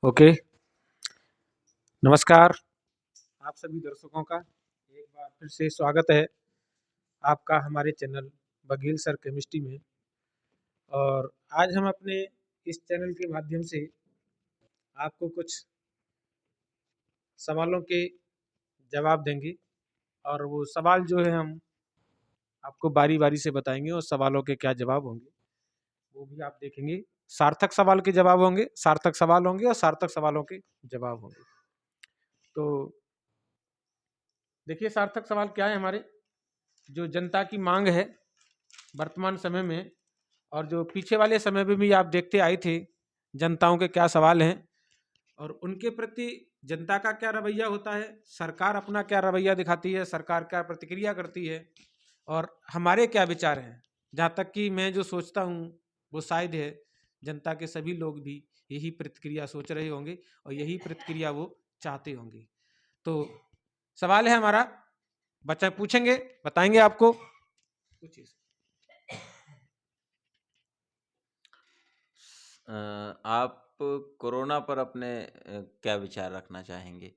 Okay. नमस्कार आप सभी दर्शकों का एक बार फिर से स्वागत है आपका हमारे चैनल बघेल सर केमिस्ट्री में। और आज हम अपने इस चैनल के माध्यम से आपको कुछ सवालों के जवाब देंगे और वो सवाल जो है हम आपको बारी बारी से बताएंगे और सवालों के क्या जवाब होंगे वो भी आप देखेंगे। सार्थक सवाल के जवाब होंगे, सार्थक सवाल होंगे और सार्थक सवालों के जवाब होंगे। तो देखिए सार्थक सवाल क्या है। हमारे जो जनता की मांग है वर्तमान समय में और जो पीछे वाले समय में भी आप देखते आए थे जनताओं के क्या सवाल हैं और उनके प्रति जनता का क्या रवैया होता है, सरकार अपना क्या रवैया दिखाती है, सरकार क्या प्रतिक्रिया करती है और हमारे क्या विचार हैं। जहाँ तक कि मैं जो सोचता हूँ वो शायद है जनता के सभी लोग भी यही प्रतिक्रिया सोच रहे होंगे और यही प्रतिक्रिया वो चाहते होंगे। तो सवाल है हमारा, बच्चा पूछेंगे, बताएंगे आपको। पूछिए। आप कोरोना पर अपने क्या विचार रखना चाहेंगे?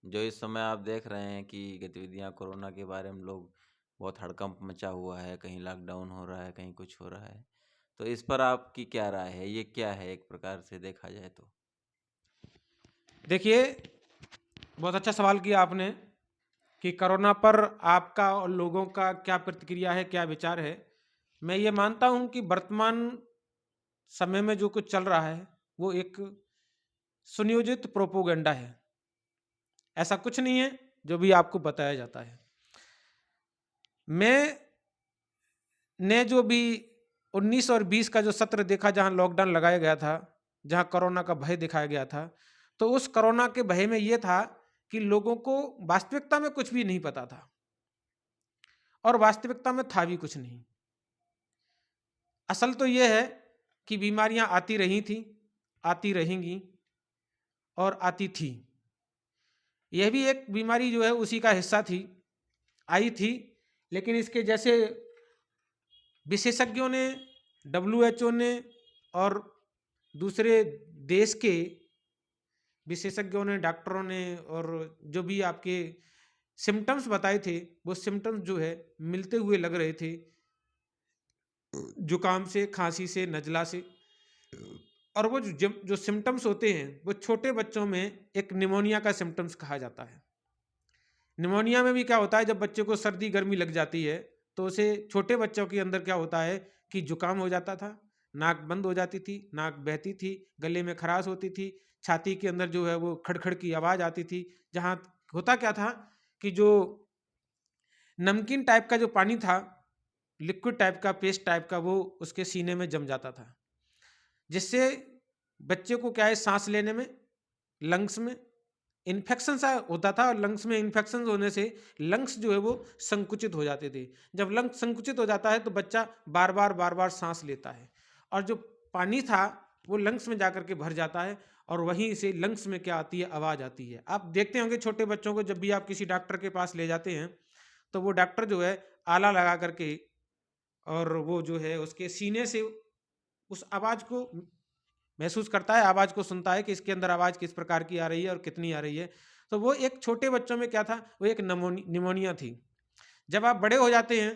जो इस समय आप देख रहे हैं कि गतिविधियां कोरोना के बारे में लोग बहुत हड़कंप मचा हुआ है, कहीं लॉकडाउन हो रहा है, कहीं कुछ हो रहा है। तो इस पर आपकी क्या राय है? ये क्या है एक प्रकार से देखा जाए तो? देखिए बहुत अच्छा सवाल किया आपने कि कोरोना पर आपका और लोगों का क्या प्रतिक्रिया है, क्या विचार है। मैं ये मानता हूं कि वर्तमान समय में जो कुछ चल रहा है वो एक सुनियोजित प्रोपोगंडा है। ऐसा कुछ नहीं है जो भी आपको बताया जाता है। मैं ने जो भी 19 और 20 का जो सत्र देखा जहां लॉकडाउन लगाया गया था, जहां कोरोना का भय दिखाया गया था, तो उस कोरोना के भय में यह था कि लोगों को वास्तविकता में कुछ भी नहीं पता था और वास्तविकता में था भी कुछ नहीं। असल तो यह है कि बीमारियां आती रही थी, आती रहेंगी और आती थी। यह भी एक बीमारी जो है उसी का हिस्सा थी, आई थी। लेकिन इसके जैसे विशेषज्ञों ने, WHO ने और दूसरे देश के विशेषज्ञों ने, डॉक्टरों ने और जो भी आपके सिम्टम्स बताए थे वो सिम्टम्स जो है मिलते हुए लग रहे थे, जुकाम से, खांसी से, नजला से। और वो जो सिम्टम्स होते हैं वो छोटे बच्चों में एक निमोनिया का सिम्टम्स कहा जाता है। निमोनिया में भी क्या होता है, जब बच्चे को सर्दी गर्मी लग जाती है तो उसे छोटे बच्चों के अंदर क्या होता है कि जुकाम हो जाता था, नाक बंद हो जाती थी, नाक बहती थी, गले में खराश होती थी, छाती के अंदर जो है वो खड़खड़ की आवाज आती थी। जहां होता क्या था कि जो नमकीन टाइप का जो पानी था, लिक्विड टाइप का, पेस्ट टाइप का, वो उसके सीने में जम जाता था, जिससे बच्चे को क्या है सांस लेने में, लंग्स में इन्फेक्शन सा होता था और लंग्स में इन्फेक्शन होने से लंग्स जो है वो संकुचित हो जाते थे। जब लंग्स संकुचित हो जाता है तो बच्चा बार बार सांस लेता है और जो पानी था वो लंग्स में जाकर के भर जाता है और वहीं से लंग्स में क्या आती है, आवाज आती है। आप देखते होंगे छोटे बच्चों को जब भी आप किसी डॉक्टर के पास ले जाते हैं तो वो डॉक्टर जो है आला लगा करके और वो जो है उसके सीने से उस आवाज को महसूस करता है, आवाज को सुनता है कि इसके अंदर आवाज किस प्रकार की आ रही है और कितनी आ रही है। तो वो एक छोटे बच्चों में क्या था, वो एक निमोनिया थी। जब आप बड़े हो जाते हैं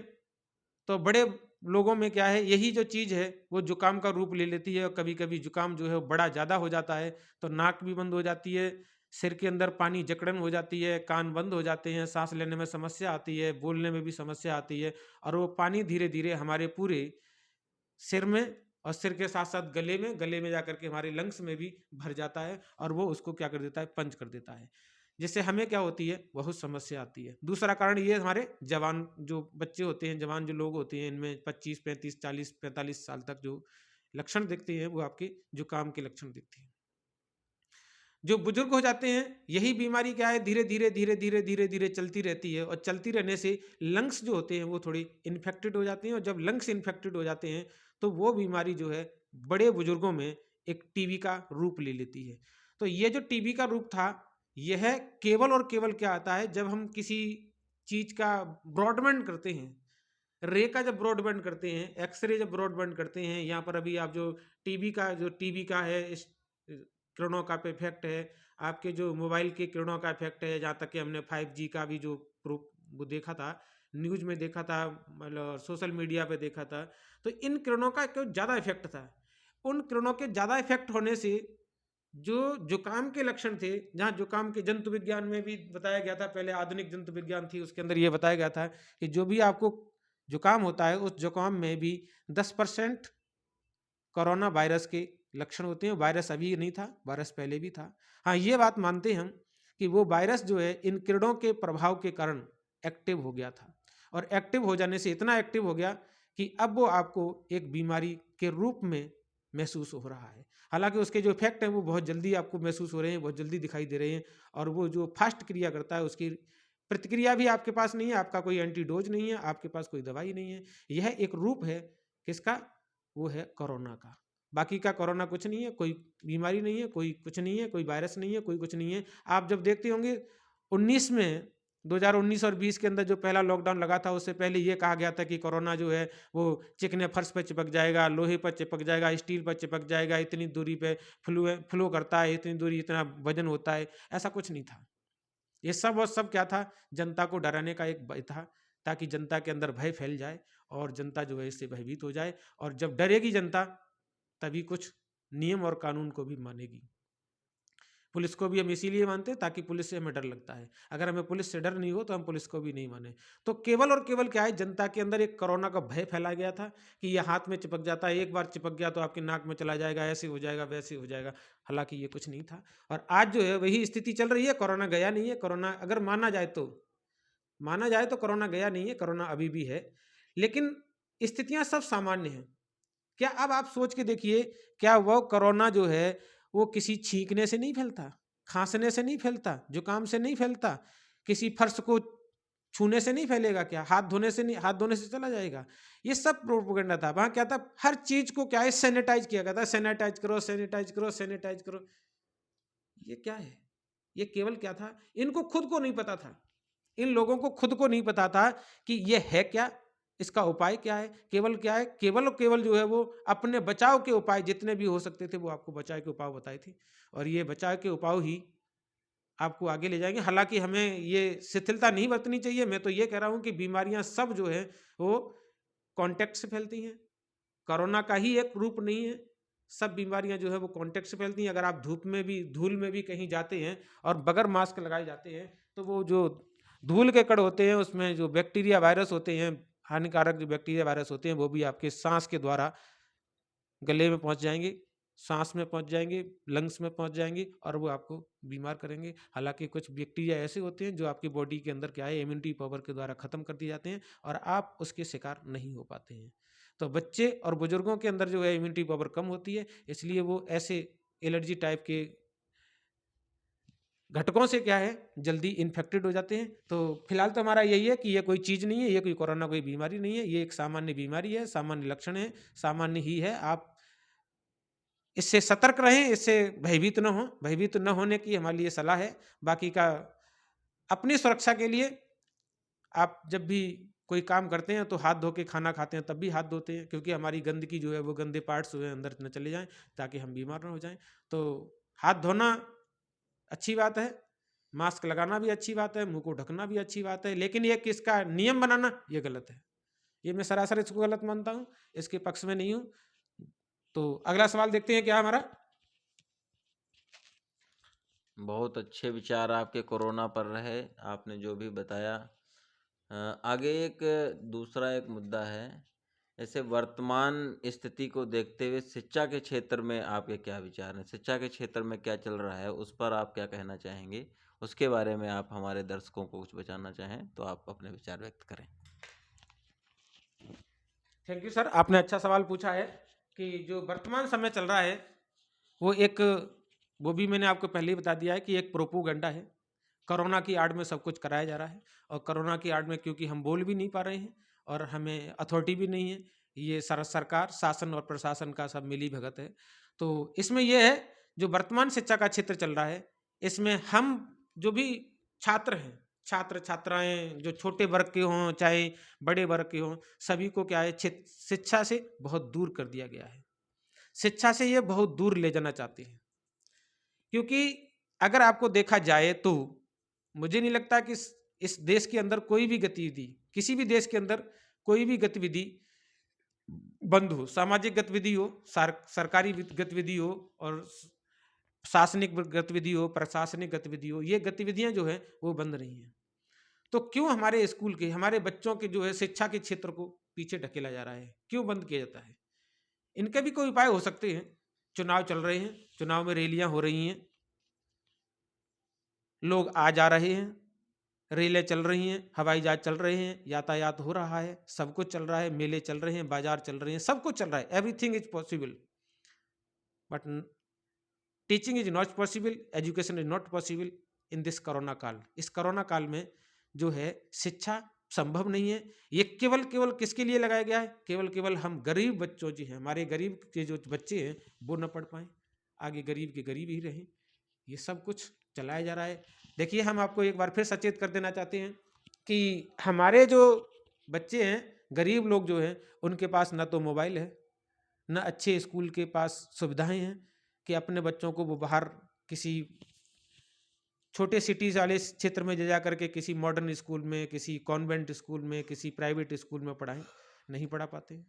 तो बड़े लोगों में क्या है, यही जो चीज है वो जुकाम का रूप ले लेती है और कभी कभी जुकाम जो है वो बड़ा ज्यादा हो जाता है तो नाक भी बंद हो जाती है, सिर के अंदर पानी जकड़न हो जाती है, कान बंद हो जाते हैं, सांस लेने में समस्या आती है, बोलने में भी समस्या आती है। और वो पानी धीरे धीरे हमारे पूरे सिर में और सिर के साथ साथ गले में जाकर के हमारे लंग्स में भी भर जाता है और वो उसको क्या कर देता है, पंच कर देता है, जिससे हमें क्या होती है, बहुत समस्या आती है। दूसरा कारण ये हमारे जवान जो बच्चे होते हैं, जवान जो लोग होते हैं, इनमें 25 35 40 45 साल तक जो लक्षण दिखते हैं वो आपके जुकाम के लक्षण दिखते हैं। जो बुजुर्ग हो जाते हैं, यही बीमारी क्या है, धीरे धीरे चलती रहती है और चलती रहने से लंग्स जो होते हैं वो थोड़े इन्फेक्टेड हो जाते हैं और जब लंग्स इन्फेक्टेड हो जाते हैं तो वो बीमारी जो है बड़े बुजुर्गों में एक टीबी का रूप ले लेती है। तो ये जो टीबी का रूप था, यह केवल और केवल क्या आता है, जब हम किसी चीज का ब्रॉडबैंड करते हैं, रे का जब ब्रॉडबैंड करते हैं, एक्सरे जब ब्रॉडबैंड करते हैं, यहाँ पर अभी आप जो टीबी का है, किरणों का पे इफेक्ट है, आपके जो मोबाइल के किरणों का इफेक्ट है, जहाँ तक कि हमने 5G का भी जो प्रूफ वो देखा था, न्यूज़ में देखा था, मतलब सोशल मीडिया पे देखा था, तो इन किरणों का कुछ ज़्यादा इफेक्ट था। उन किरणों के ज़्यादा इफेक्ट होने से जो जुकाम के लक्षण थे, जहाँ जुकाम के जंतु विज्ञान में भी बताया गया था, पहले आधुनिक जंतु विज्ञान थी उसके अंदर ये बताया गया था कि जो भी आपको जुकाम होता है उस जुकाम में भी 10% कोरोना वायरस के लक्षण होते हैं। वायरस अभी नहीं था, वायरस पहले भी था। हाँ, ये बात मानते हैं हम कि वो वायरस जो है इन किरणों के प्रभाव के कारण एक्टिव हो गया था, और एक्टिव हो जाने से इतना एक्टिव हो गया कि अब वो आपको एक बीमारी के रूप में महसूस हो रहा है। हालांकि उसके जो इफेक्ट हैं वो बहुत जल्दी आपको महसूस हो रहे हैं, बहुत जल्दी दिखाई दे रहे हैं, और वो जो फास्ट क्रिया करता है उसकी प्रतिक्रिया भी आपके पास नहीं है, आपका कोई एंटीडोज नहीं है, आपके पास कोई दवाई नहीं है। यह एक रूप है किसका? वो है कोरोना का। बाकी का कोरोना कुछ नहीं है, कोई बीमारी नहीं है, कोई कुछ नहीं है, कोई वायरस नहीं है, कोई कुछ नहीं है। आप जब देखते होंगे 19 में 2019 और 20 के अंदर जो पहला लॉकडाउन लगा था, उससे पहले ये कहा गया था कि कोरोना जो है वो चिकने फर्श पर चिपक जाएगा, लोहे पर चिपक जाएगा, स्टील पर चिपक जाएगा, इतनी दूरी पे फ्लो करता है, इतनी दूरी इतना वजन होता है। ऐसा कुछ नहीं था। ये सब और सब क्या था? जनता को डराने का एक भय था, ताकि जनता के अंदर भय फैल जाए और जनता जो है इससे भयभीत हो जाए, और जब डरेगी जनता तभी कुछ नियम और कानून को भी मानेगी। पुलिस को भी हम इसीलिए मानते हैं ताकि पुलिस से हमें डर लगता है। अगर हमें पुलिस से डर नहीं हो तो हम पुलिस को भी नहीं माने। तो केवल और केवल क्या है, जनता के अंदर एक कोरोना का भय फैला गया था कि ये हाथ में चिपक जाता है, एक बार चिपक गया तो आपकी नाक में चला जाएगा, ऐसे हो जाएगा, वैसे हो जाएगा। हालांकि ये कुछ नहीं था, और आज जो है वही स्थिति चल रही है। कोरोना गया नहीं है। कोरोना अगर माना जाए तो कोरोना गया नहीं है, कोरोना अभी भी है, लेकिन स्थितियां सब सामान्य हैं। क्या अब आप सोच के देखिए, क्या वो कोरोना जो है वो किसी छींकने से नहीं फैलता, खांसने से नहीं फैलता, जुकाम से नहीं फैलता, किसी फर्श को छूने से नहीं फैलेगा? क्या हाथ धोने से नहीं? हाथ धोने से चला जाएगा? ये सब प्रोपेगेंडा था। वहां क्या था? हर चीज को क्या है, सैनिटाइज किया गया था। सैनिटाइज करो, सैनिटाइज करो, सैनिटाइज करो। ये क्या है? ये केवल क्या था? इनको खुद को नहीं पता था। इन लोगों को खुद को नहीं पता था कि ये है क्या, इसका उपाय क्या है। केवल क्या है, केवल और केवल जो है वो अपने बचाव के उपाय जितने भी हो सकते थे वो आपको बचाव के उपाय बताए थे, और ये बचाव के उपाय ही आपको आगे ले जाएंगे। हालांकि हमें ये शिथिलता नहीं बरतनी चाहिए। मैं तो ये कह रहा हूं कि बीमारियां सब जो है वो कांटेक्ट से फैलती हैं। कोरोना का ही एक रूप नहीं है, सब बीमारियां जो है वो कांटेक्ट से फैलती हैं। अगर आप धूप में भी, धूल में भी कहीं जाते हैं और बगैर मास्क लगाए जाते हैं, तो वो जो धूल के कण होते हैं उसमें जो बैक्टीरिया वायरस होते हैं, हानिकारक जो बैक्टीरिया वायरस होते हैं, वो भी आपके सांस के द्वारा गले में पहुंच जाएंगे, सांस में पहुंच जाएंगे, लंग्स में पहुंच जाएंगे, और वो आपको बीमार करेंगे। हालांकि कुछ बैक्टीरिया ऐसे होते हैं जो आपकी बॉडी के अंदर क्या है, इम्यूनिटी पावर के द्वारा खत्म कर दिए जाते हैं, और आप उसके शिकार नहीं हो पाते हैं। तो बच्चे और बुजुर्गों के अंदर जो है इम्यूनिटी पावर कम होती है, इसलिए वो ऐसे एलर्जी टाइप के घटकों से क्या है, जल्दी इन्फेक्टेड हो जाते हैं। तो फिलहाल तो हमारा यही है कि ये कोई चीज़ नहीं है, ये कोई कोरोना कोई बीमारी नहीं है, ये एक सामान्य बीमारी है, सामान्य लक्षण है, सामान्य ही है। आप इससे सतर्क रहें, इससे भयभीत न हो। भयभीत न होने की हमारे लिए सलाह है। बाकी का अपनी सुरक्षा के लिए आप जब भी कोई काम करते हैं तो हाथ धो के खाना खाते हैं तब भी हाथ धोते हैं, क्योंकि हमारी गंदगी जो है वो गंदे पार्ट्स जो है अंदर न चले जाएं, ताकि हम बीमार ना हो जाएं। तो हाथ धोना अच्छी बात है, मास्क लगाना भी अच्छी बात है, मुंह को ढकना भी अच्छी बात है, लेकिन ये किसका नियम बनाना ये गलत है। ये मैं सरासर इसको गलत मानता हूँ, इसके पक्ष में नहीं हूँ। तो अगला सवाल देखते हैं क्या हमारा। बहुत अच्छे विचार आपके कोरोना पर रहे, आपने जो भी बताया। आगे एक दूसरा एक मुद्दा है, जैसे वर्तमान स्थिति को देखते हुए शिक्षा के क्षेत्र में आपके क्या विचार हैं? शिक्षा के क्षेत्र में क्या चल रहा है, उस पर आप क्या कहना चाहेंगे? उसके बारे में आप हमारे दर्शकों को कुछ बताना चाहें तो आप अपने विचार व्यक्त करें। थैंक यू सर, आपने अच्छा सवाल पूछा है कि जो वर्तमान समय चल रहा है वो एक, वो भी मैंने आपको पहले ही बता दिया है कि एक प्रोपोगंडा है। कोरोना की आड़ में सब कुछ कराया जा रहा है, और कोरोना की आड़ में क्योंकि हम बोल भी नहीं पा रहे हैं और हमें अथॉरिटी भी नहीं है, ये सरकार, शासन और प्रशासन का सब मिली भगत है। तो इसमें यह है, जो वर्तमान शिक्षा का क्षेत्र चल रहा है, इसमें हम जो भी छात्र हैं, छात्र छात्राएं जो छोटे वर्ग के हों चाहे बड़े वर्ग के हों, सभी को क्या है, शिक्षा से बहुत दूर कर दिया गया है। शिक्षा से ये बहुत दूर ले जाना चाहते हैं। क्योंकि अगर आपको देखा जाए तो मुझे नहीं लगता कि इस देश के अंदर कोई भी गतिविधि, किसी भी देश के अंदर कोई भी गतिविधि बंद हो, सामाजिक गतिविधि हो, सरकारी गतिविधि हो और शासनिक गतिविधि हो, प्रशासनिक गतिविधि हो, ये गतिविधियां जो है वो बंद नहीं है। तो क्यों हमारे स्कूल के, हमारे बच्चों के जो है शिक्षा के क्षेत्र को पीछे ढकेला जा रहा है, क्यों बंद किया जाता है? इनके भी कोई उपाय हो सकते हैं। चुनाव चल रहे हैं, चुनाव में रैलियां हो रही हैं, लोग आ जा रहे हैं, रेलें चल रही हैं, हवाई जहाज चल रहे हैं, यातायात हो रहा है, सब कुछ चल रहा है, मेले चल रहे हैं, बाजार चल रहे हैं, सब कुछ चल रहा है, everything is possible. But teaching is not possible, education is not possible in this corona काल। इस कोरोना काल में जो है शिक्षा संभव नहीं है। ये केवल केवल किसके लिए लगाया गया है? केवल केवल हम गरीब बच्चों जी हैं, हमारे गरीब के जो बच्चे हैं वो न पढ़ पाए, आगे गरीब के गरीब ही रहें, ये सब कुछ चलाया जा रहा है। देखिए, हम आपको एक बार फिर सचेत कर देना चाहते हैं कि हमारे जो बच्चे हैं, गरीब लोग जो हैं, उनके पास न तो मोबाइल है, न अच्छे स्कूल के पास सुविधाएं हैं कि अपने बच्चों को वो बाहर किसी छोटे सिटीज वाले क्षेत्र में जा करके किसी मॉडर्न स्कूल में, किसी कॉन्वेंट स्कूल में, किसी प्राइवेट स्कूल में पढ़ाएं, नहीं पढ़ा पाते।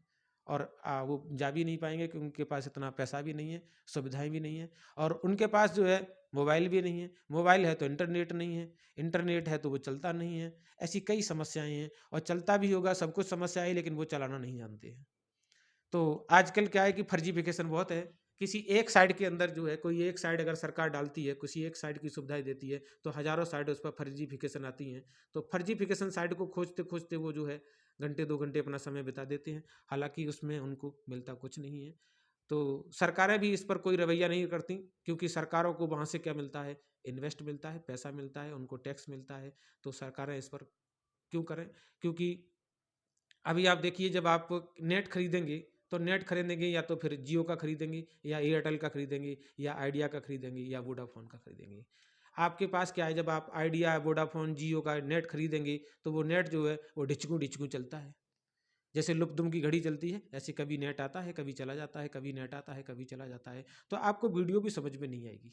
और वो जा भी नहीं पाएंगे क्योंकि उनके पास इतना पैसा भी नहीं है, सुविधाएं भी नहीं है, और उनके पास जो है मोबाइल भी नहीं है। मोबाइल है तो इंटरनेट नहीं है, इंटरनेट है तो वो चलता नहीं है। ऐसी कई समस्याएं हैं, और चलता भी होगा, सब कुछ समस्याएं, लेकिन वो चलाना नहीं जानते हैं। तो आजकल क्या है कि फर्जीफिकेशन बहुत है। किसी एक साइड के अंदर जो है, कोई एक साइड अगर सरकार डालती है, किसी एक साइड की सुविधाएं देती है, तो हजारों साइड उस पर फर्जीफिकेशन आती हैं। तो फर्जीफिकेशन साइड को खोजते खोजते वो जो है घंटे 2 घंटे अपना समय बिता देते हैं, हालांकि उसमें उनको मिलता कुछ नहीं है। तो सरकारें भी इस पर कोई रवैया नहीं करती, क्योंकि सरकारों को वहाँ से क्या मिलता है? इन्वेस्ट मिलता है, पैसा मिलता है, उनको टैक्स मिलता है। तो सरकारें इस पर क्यों करें? क्योंकि अभी आप देखिए, जब आप नेट खरीदेंगे, तो नेट खरीदेंगे या तो फिर जियो का खरीदेंगे, या एयरटेल का खरीदेंगे, या आइडिया का खरीदेंगे, या वोडाफोन का खरीदेंगे। आपके पास क्या है, जब आप आइडिया, वोडाफोन, जियो का नेट खरीदेंगे, तो वो नेट जो है वो ढिचकू ढिचकू चलता है। जैसे लुप्तुम की घड़ी चलती है, ऐसे कभी नेट आता है, कभी चला जाता है, कभी नेट आता है, कभी चला जाता है। तो आपको वीडियो भी समझ में नहीं आएगी,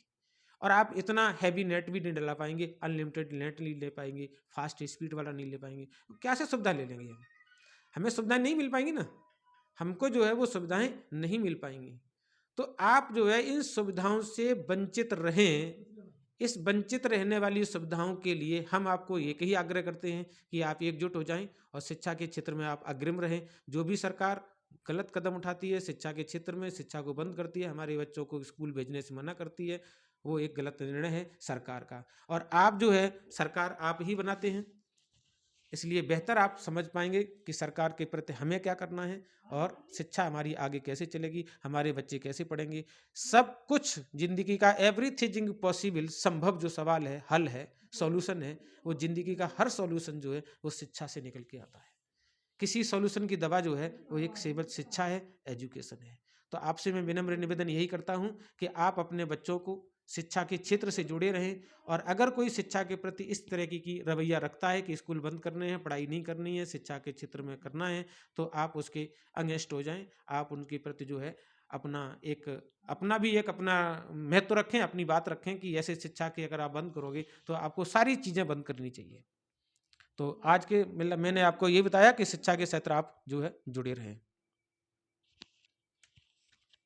और आप इतना हैवी नेट भी नहीं डला पाएंगे, अनलिमिटेड नेट नहीं ले पाएंगे, फास्ट स्पीड वाला नहीं ले पाएंगे। तो क्या से सुविधा ले लेंगे हम? हमें सुविधाएं नहीं मिल पाएंगी ना, हमको जो है वो सुविधाएं नहीं मिल पाएंगी। तो आप जो है इन सुविधाओं से वंचित रहें। इस वंचित रहने वाली सुविधाओं के लिए हम आपको एक ही आग्रह करते हैं कि आप एकजुट हो जाएं, और शिक्षा के क्षेत्र में आप अग्रिम रहें। जो भी सरकार गलत कदम उठाती है शिक्षा के क्षेत्र में, शिक्षा को बंद करती है, हमारे बच्चों को स्कूल भेजने से मना करती है, वो एक गलत निर्णय है सरकार का। और आप जो है सरकार आप ही बनाते हैं, इसलिए बेहतर आप समझ पाएंगे कि सरकार के प्रति हमें क्या करना है, और शिक्षा हमारी आगे कैसे चलेगी, हमारे बच्चे कैसे पढ़ेंगे। सब कुछ जिंदगी का एवरीथिंग पॉसिबल, संभव जो सवाल है, हल है, सॉल्यूशन है, वो जिंदगी का हर सॉल्यूशन जो है वो शिक्षा से निकल के आता है। किसी सॉल्यूशन की दवा जो है वो एक सेवत शिक्षा है, एजुकेशन है। तो आपसे मैं विनम्र निवेदन यही करता हूं कि आप अपने बच्चों को शिक्षा के क्षेत्र से जुड़े रहें, और अगर कोई शिक्षा के प्रति इस तरह की रवैया रखता है कि स्कूल बंद करने हैं, पढ़ाई नहीं करनी है, शिक्षा के क्षेत्र में करना है, तो आप उसके अगेंस्ट हो जाएं। आप उनके प्रति जो है अपना महत्व रखें, अपनी बात रखें कि ऐसे शिक्षा की अगर आप बंद करोगे तो आपको सारी चीज़ें बंद करनी चाहिए। तो आज के मतलब मैंने आपको ये बताया कि शिक्षा के क्षेत्र आप जो है जुड़े रहें।